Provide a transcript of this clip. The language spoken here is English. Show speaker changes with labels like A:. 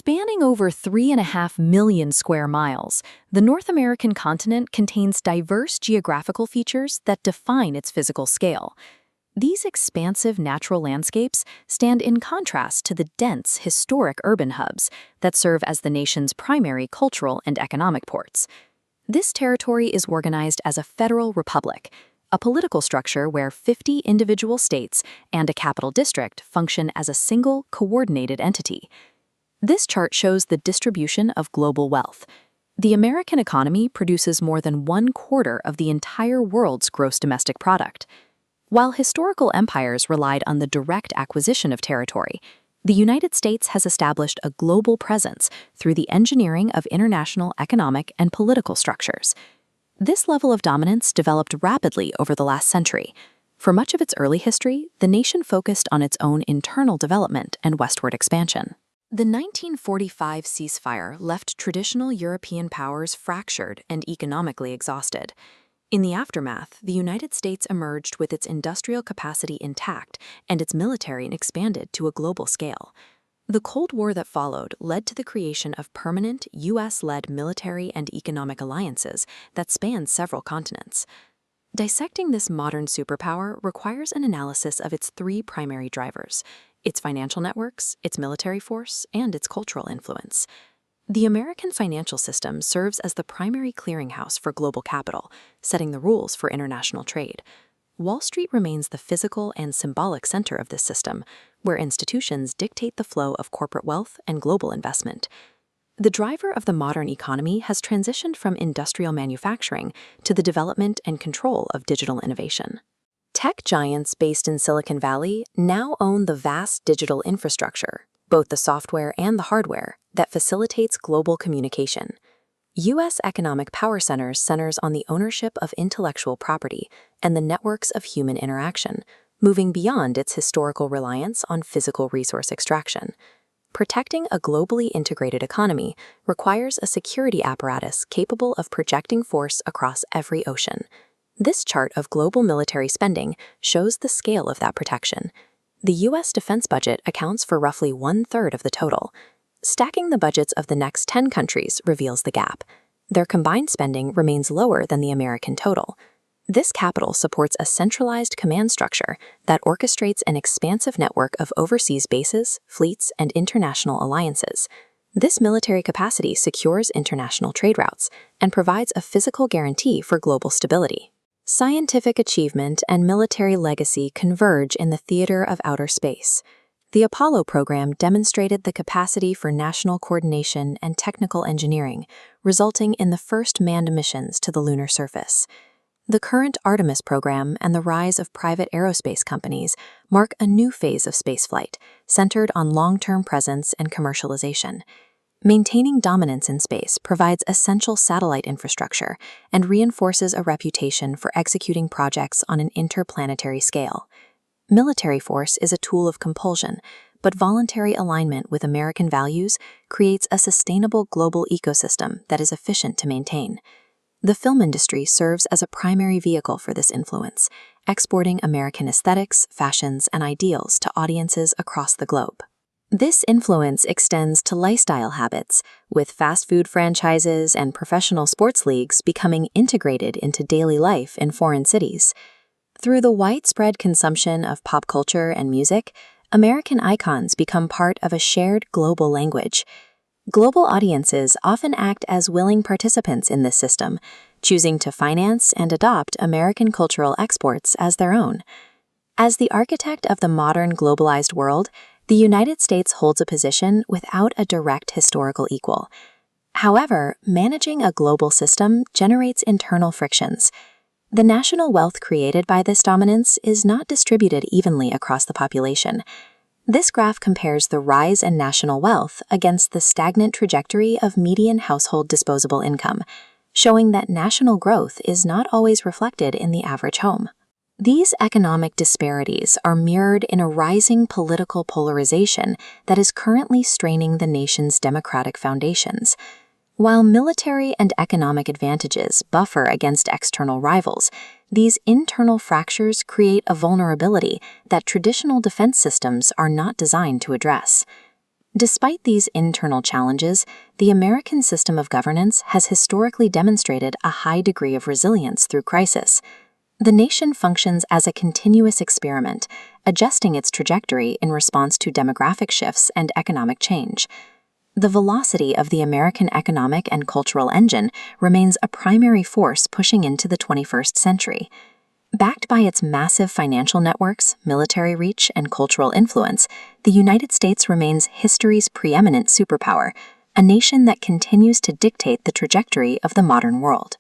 A: Spanning over 3.5 million square miles, the North American continent contains diverse geographical features that define its physical scale. These expansive natural landscapes stand in contrast to the dense, historic urban hubs that serve as the nation's primary cultural and economic ports. This territory is organized as a federal republic, a political structure where 50 individual states and a capital district function as a single, coordinated entity. This chart shows the distribution of global wealth. The American economy produces more than 1/4 of the entire world's gross domestic product. While historical empires relied on the direct acquisition of territory, the United States has established a global presence through the engineering of international economic and political structures. This level of dominance developed rapidly over the last century. For much of its early history, the nation focused on its own internal development and westward expansion. The 1945 ceasefire left traditional European powers fractured and economically exhausted. In the aftermath, the United States emerged with its industrial capacity intact and its military expanded to a global scale. The Cold War that followed led to the creation of permanent U.S.-led military and economic alliances that spanned several continents. Dissecting this modern superpower requires an analysis of its three primary drivers: its financial networks, its military force, and its cultural influence. The American financial system serves as the primary clearinghouse for global capital, setting the rules for international trade. Wall Street remains the physical and symbolic center of this system, where institutions dictate the flow of corporate wealth and global investment. The driver of the modern economy has transitioned from industrial manufacturing to the development and control of digital innovation. Tech giants based in Silicon Valley now own the vast digital infrastructure, both the software and the hardware, that facilitates global communication. U.S. economic power centers on the ownership of intellectual property and the networks of human interaction, moving beyond its historical reliance on physical resource extraction. Protecting a globally integrated economy requires a security apparatus capable of projecting force across every ocean. This chart of global military spending shows the scale of that protection. The U.S. defense budget accounts for roughly 1/3 of the total. Stacking the budgets of the next 10 countries reveals the gap. Their combined spending remains lower than the American total. This capital supports a centralized command structure that orchestrates an expansive network of overseas bases, fleets, and international alliances. This military capacity secures international trade routes and provides a physical guarantee for global stability. Scientific achievement and military legacy converge in the theater of outer space. The Apollo program demonstrated the capacity for national coordination and technical engineering, resulting in the first manned missions to the lunar surface. The current Artemis program and the rise of private aerospace companies mark a new phase of spaceflight, centered on long-term presence and commercialization. Maintaining dominance in space provides essential satellite infrastructure and reinforces a reputation for executing projects on an interplanetary scale. Military force is a tool of compulsion, but voluntary alignment with American values creates a sustainable global ecosystem that is efficient to maintain. The film industry serves as a primary vehicle for this influence, exporting American aesthetics, fashions, and ideals to audiences across the globe. This influence extends to lifestyle habits, with fast food franchises and professional sports leagues becoming integrated into daily life in foreign cities. Through the widespread consumption of pop culture and music, American icons become part of a shared global language. Global audiences often act as willing participants in this system, choosing to finance and adopt American cultural exports as their own. As the architect of the modern globalized world, the United States holds a position without a direct historical equal. However, managing a global system generates internal frictions. The national wealth created by this dominance is not distributed evenly across the population. This graph compares the rise in national wealth against the stagnant trajectory of median household disposable income, showing that national growth is not always reflected in the average home. These economic disparities are mirrored in a rising political polarization that is currently straining the nation's democratic foundations. While military and economic advantages buffer against external rivals, these internal fractures create a vulnerability that traditional defense systems are not designed to address. Despite these internal challenges, the American system of governance has historically demonstrated a high degree of resilience through crisis. The nation functions as a continuous experiment, adjusting its trajectory in response to demographic shifts and economic change. The velocity of the American economic and cultural engine remains a primary force pushing into the 21st century. Backed by its massive financial networks, military reach, and cultural influence, the United States remains history's preeminent superpower, a nation that continues to dictate the trajectory of the modern world.